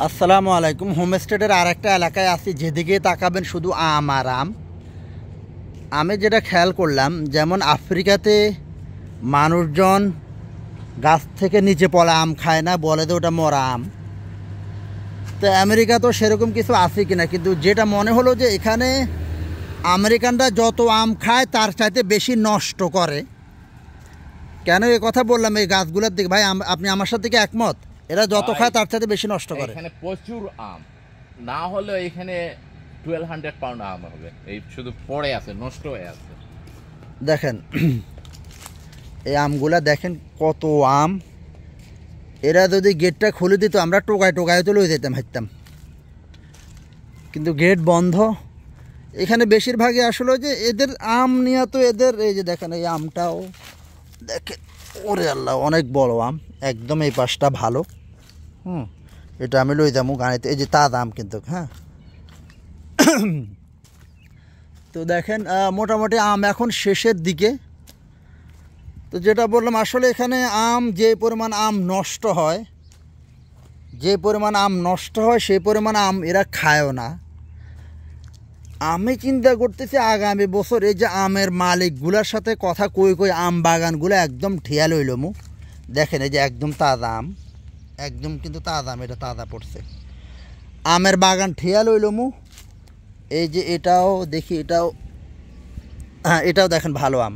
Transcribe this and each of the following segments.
আসসালামু আলাইকুম। হোমস্টেডের আর একটা এলাকায় আছি, যেদিকে তাকাবেন শুধু আম আর আম। আমি যেটা খেয়াল করলাম, যেমন আফ্রিকাতে মানুষজন গাছ থেকে নিচে পড়া আম খায় না, বলে তো ওটা মরা আম। তো আমেরিকা তো সেরকম কিছু আছে কিনা, কিন্তু যেটা মনে হলো যে এখানে আমেরিকানরা যত আম খায় তার চাইতে বেশি নষ্ট করে। কেন এ কথা বললাম এই গাছগুলোর দিকে ভাই, আপনি আমার সাথে কি একমত? এরা যত খায় তার চাইতে বেশি নষ্ট করে। এখানে প্রচুর আম না হলেও এখানে 1200 পাউন্ড আম হবে, এই শুধু পড়ে আছে, নষ্ট হয়ে আছে। দেখেন এই আমগুলা দেখেন কত আম। এরা যদি গেটটা খুলে দিত আমরা টোকায় টোকায় তো লয়ে যেতাম, হাঁটতাম, কিন্তু গেট বন্ধ। এখানে বেশিরভাগই আসলে যে এদের আম নিয়ে তো এদের এই যে দেখেন এই আমটাও দেখেন, ওরে আল্লাহ অনেক বড় আম, একদম এই পাশটা ভালো। এটা আমি লই যাবো গাড়িতে, এই যে তাজা আম কিন্তু। হ্যাঁ, তো দেখেন মোটামুটি আম এখন শেষের দিকে। তো যেটা বললাম, আসলে এখানে আম যে পরিমাণ আম নষ্ট হয়, সেই পরিমাণ আম এরা খায়ও না। আমি চিন্তা করতেছি আগামী বছর এই যে আমের মালিকগুলোর সাথে কথা কই আম বাগানগুলো একদম ঠিয়া লইলমু। দেখেন এই যে একদম তাজা আম, একদম কিন্তু তাজা আম, এটা তাজা পড়ছে। আমের বাগান ঠিয়া লইলমু। এই যে এটাও দেখি, হ্যাঁ এটাও দেখেন ভালো আম।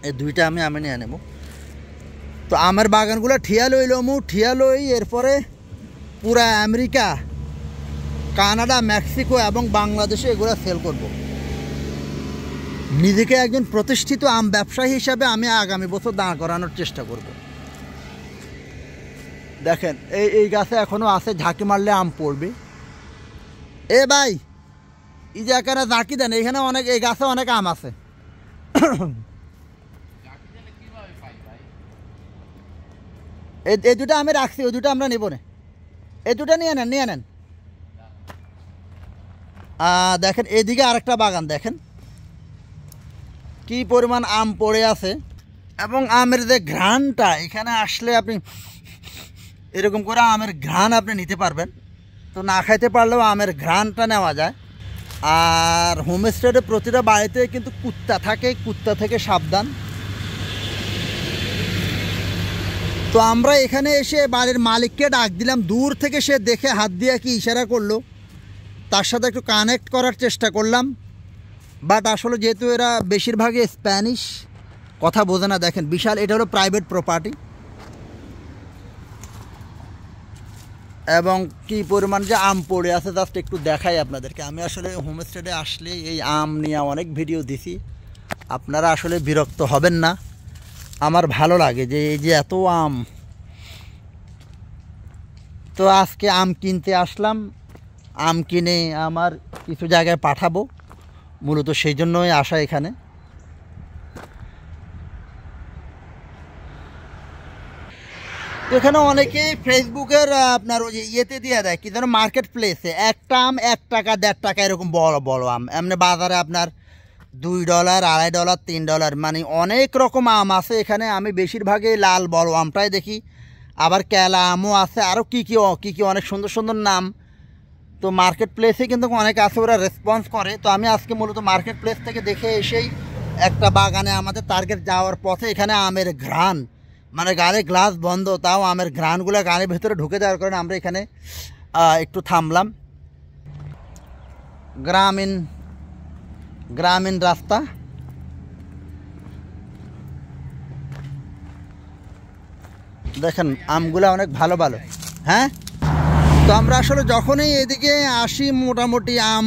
এই দুইটা আমি নিয়ে নেব। তো আমের বাগানগুলো ঠিয়া লইলমু, ঠিয়া লই এরপরে পুরা আমেরিকা, কানাডা, মেক্সিকো এবং বাংলাদেশে এগুলো সেল করব। নিজেকে একজন প্রতিষ্ঠিত আম ব্যবসায়ী হিসাবে আমি আগামী বছর দাঁড় করানোর চেষ্টা করব। দেখেন এই গাছে এখনও আছে, ঝাঁকি মারলে আম পড়বে। এ ভাই, এই যে এখানে ঝাঁকি দেন, এখানে অনেক, এই গাছে অনেক আম আছে। এই দুটো আমি রাখছি, ওই দুটো আমরা নেব না, এই দুটো নিয়ে নেন। দেখেন এদিকে আরেকটা বাগান, দেখেন কি পরিমাণ আম পড়ে আছে। এবং আমের যে ঘ্রাণটা, এখানে আসলে আপনি এরকম করে আমের ঘ্রাণ আপনি নিতে পারবেন। তো না খাইতে পারলেও আমের ঘ্রাণটা নেওয়া যায়। আর হোমস্টেডে প্রতিটা বাড়িতে কিন্তু কুত্তা থাকে, কুত্তা থেকে সাবধান। তো আমরা এখানে এসে বাড়ির মালিককে ডাক দিলাম, দূর থেকে সে দেখে হাত দিয়ে কি ইশারা করলো, তার সাথে একটু কানেক্ট করার চেষ্টা করলাম। বাট আসলে যেহেতু এরা বেশিরভাগই স্প্যানিশ, কথা বোঝে না। দেখেন বিশাল, এটা হলো প্রাইভেট প্রপার্টি। এবং কি পরিমাণ যে আম পড়ে আছে জাস্ট একটু দেখাই আপনাদেরকে। আমি আসলে হোমস্টেডে আসলে এই আম নিয়ে অনেক ভিডিও দিছি, আপনারা আসলে বিরক্ত হবেন না। আমার ভালো লাগে যে এই যে এত আম। তো আজকে আম কিনতে আসলাম, আম কিনে আমার কিছু জায়গায় পাঠাবো, মূলত সেই জন্যই আসা এখানে। তো এখানে অনেকেই ফেসবুকের আপনার ওই যে ইয়েতে দিয়ে দেয় কি যেন, মার্কেট প্লেসে একটা আম 1 টাকা 1.5 টাকা এরকম বড় বড় আম। এমনি বাজারে আপনার $2, $2.5, $3, মানে অনেক রকম আম আছে এখানে। আমি বেশিরভাগই লাল বড় আমটাই দেখি, আবার কেলা আমও আছে, আরও কী কী অনেক সুন্দর সুন্দর নাম। তো মার্কেট প্লেসে কিন্তু অনেক আছে, ওরা রেসপন্স করে। তো আমি আজকে মূলত মার্কেট প্লেস থেকে দেখে এসেই একটা বাগানে আমাদের টার্গেট যাওয়ার পথে এখানে আমের ঘ্রাণ, মানে গাড়ির গ্লাস বন্ধ, তাও আমের ঘ্রাণগুলো গাড়ির ভেতরে ঢুকে যাওয়ার কারণে আমরা এখানে একটু থামলাম। গ্রামীণ রাস্তা। দেখেন আমগুলা অনেক ভালো ভালো। হ্যাঁ, তো আমরা আসলে যখনই এদিকে আসি মোটামুটি আম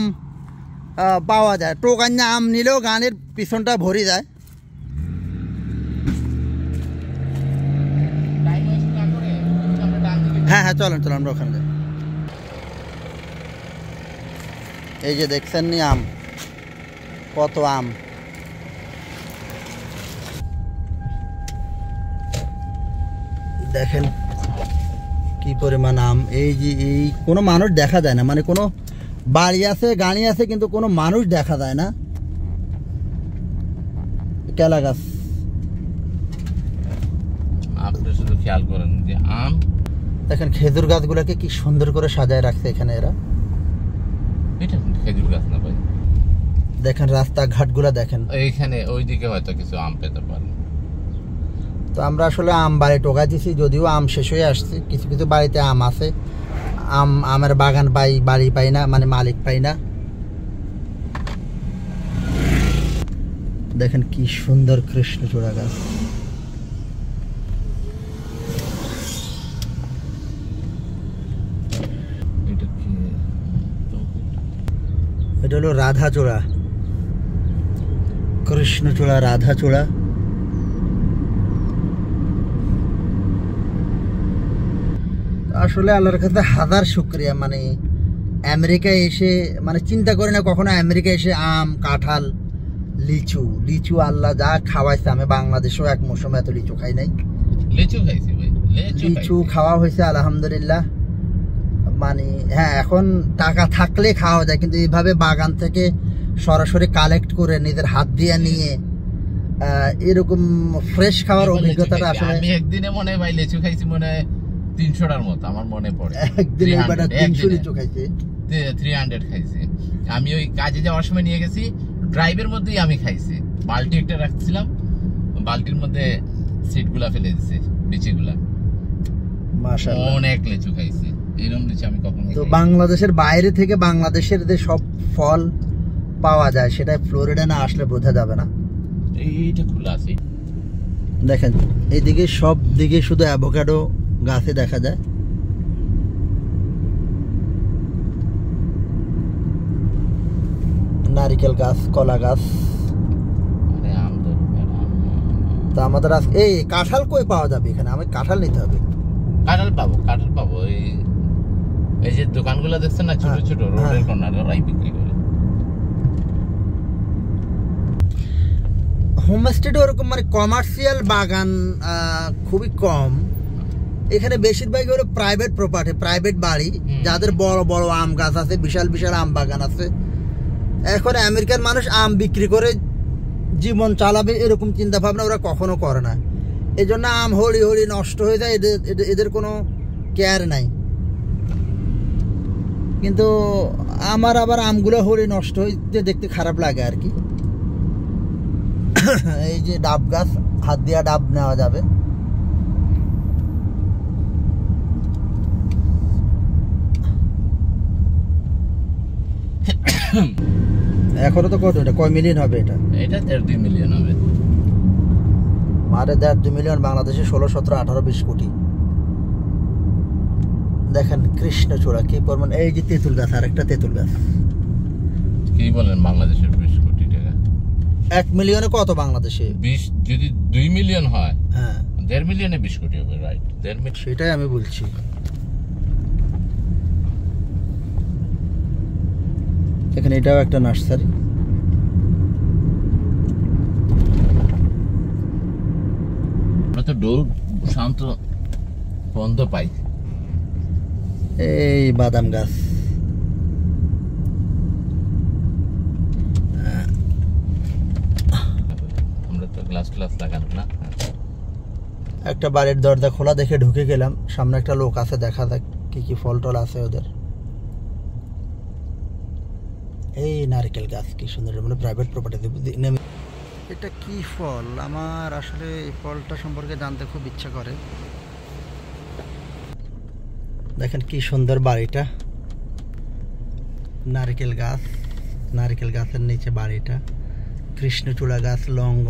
পাওয়া যায়। টোকান্যা আম নিলেও গানের পিছনটা ভরে যায়। হ্যাঁ চলেন আমরা ওখানে যাই। এই যে দেখছেন নি আম, কত আম। দেখেন কি পরিমাণ আম। এই যে এই কোনো মানুষ দেখা যায় না, মানে কোনো বাড়ি আছে, গাড়ি আছে, কিন্তু কোনো মানুষ দেখা যায় না। কেলা গাছ আপনি শুধু খেয়াল করেন যে আম দেখেন খেজুর গাছগুলোকে কি সুন্দর করে সাজায় রাখছে এখানে এরা। এটা খেজুর গাছ না ভাই, দেখেন রাস্তাঘাটগুলো দেখেন। এইখানে ওইদিকে হয়তো কিছু আম পেতে পারেন। তো আমরা আসলে আম বাড়ি টোকাই দিছি, যদিও আম শেষ হয়ে আসছে। কিছু কিছু বাড়িতে আম আছে, আমের বাগান পাই, বাড়ি পাই না, মানে মালিক পাই না। দেখেন কি সুন্দর কৃষ্ণচূড়া গাছ। এটা হলো রাধাচূড়া, কৃষ্ণচূড়া, রাধাচূড়া। আসলে আল্লাহর কাছে হাজার শুকরিয়া, মানে আমেরিকায় এসে মানে চিন্তা করি না কখনো আমেরিকায় এসে আম, কাঁঠাল, লিচু লিচু আল্লাহ যা খাওয়াইছে। আমি বাংলাদেশেও এক মৌসুমে এত লিচু খাই নাই। লিচু খাইছি ভাই, লিচু খাওয়া হয়েছে আলহামদুলিল্লাহ। মানে হ্যাঁ, এখন টাকা থাকলে খাওয়া যায়, কিন্তু এইভাবে বাগান থেকে সরাসরি কালেক্ট করে নিজের হাত দিয়ে নিয়ে এরকম ফ্রেশ খাওয়ার অভিজ্ঞতাটা আসলে। আমি একদিনে মনে হয় ভাই লিচু খাইছি মনে হয় 300টার মতো, আমার মনে পড়ে। একদিনে 300 লিচু খাইছে, 300 খাইছি। আমি ওই কাজে যাওয়ার সময় নিয়ে গেছি, ড্রাইভের মধ্যেই আমি খাইছি। বালতি একটা রাখছিলাম, বালতির মধ্যে সিটগুলা ফেলে দিছি, বিচিগুলা। মাশাআল্লাহ অনেক লিচু খাইছি, এরকম লিচু আমি কখনো। তো বাংলাদেশের বাইরে থেকে বাংলাদেশের যে সব ফল পাওয়া যায় সেটা ফ্লোরিডা না আসলে বোঝা যাবে না। এইটা খোলা আছে, দেখেন এইদিকে সব দিকে শুধু অ্যাভোকাডো গাছে দেখা যায়। নারকেল গাছ, কলা গাছ। তা আমাদের এই কাঁঠাল কই পাওয়া যাবে এখানে? আমি কাঁঠাল নিতে হবে। কাঁঠাল পাবো, কাঁঠাল পাবো। এই যে দোকানগুলো দেখছেন না ছোট ছোট রোডের কর্নারে, ওরাই বিক্রি করে। হোমস্টেডে ওরকম মানে কমার্শিয়াল বাগান খুবই কম। এখানে বেশিরভাগই হলো প্রাইভেট প্রপার্টি, প্রাইভেট বাড়ি, যাদের বড় বড় আম গাছ আছে, বিশাল বিশাল আম বাগান আছে। এখন আমেরিকার মানুষ আম বিক্রি করে জীবন চালাবে এরকম চিন্তা ভাবনা ওরা কখনো করে না। এই জন্য আম হরি হরি নষ্ট হয়ে যায়, এদের কোনো কেয়ার নাই। কিন্তু আমার আবার আমগুলো হরি নষ্ট হইতে দেখতে খারাপ লাগে আর কি। এই যে ডাব গাছ, হাত দিয়া ডাব নেওয়া যাবে। এখনো তো কত, এটা কয় মিলিয়ন হবে? এটা 1.5-2 মিলিয়ন হবে। মারে 1.5-2 মিলিয়ন, বাংলাদেশে 16, 17, 18, 20 কোটি। দেখেন কৃষ্ণচূড়া কি পরিমাণ। এই যে তেঁতুল গাছ, আর একটা তেঁতুল গাছ। কি বলেন, বাংলাদেশের 20 কোটি টাকা? 1 মিলিয়নে কত বাংলাদেশে? 20 যদি 2 মিলিয়ন হয়, হ্যাঁ 1.5 মিলিয়নে 20 কোটি হবে, রাইট? 1.5 মিলিয়ন, সেটাই আমি বলছি। এখানে এটাও একটা নার্সারি। আমরা তো ডোর শান্ত বন্ধ পাই। এই বাদাম গাছ, আমরা তো গ্লাস লাগানো না। একটা বাড়ির দরজা খোলা দেখে ঢুকে গেলাম। সামনে একটা লোক আছে, দেখা যাক কি কি ফল টল আছে ওদের। এই নারকেল গাছ কি সুন্দর, মানে প্রাইভেট প্রপার্টি। এটা কি ফল? আমার আসলে এই ফলটা সম্পর্কে জানতে খুব ইচ্ছা করে। দেখেন কি সুন্দর বাড়িটা, নারকেল গাছ, নারকেল গাছের নিচে বাড়িটা, কৃষ্ণচূড়া গাছ, লং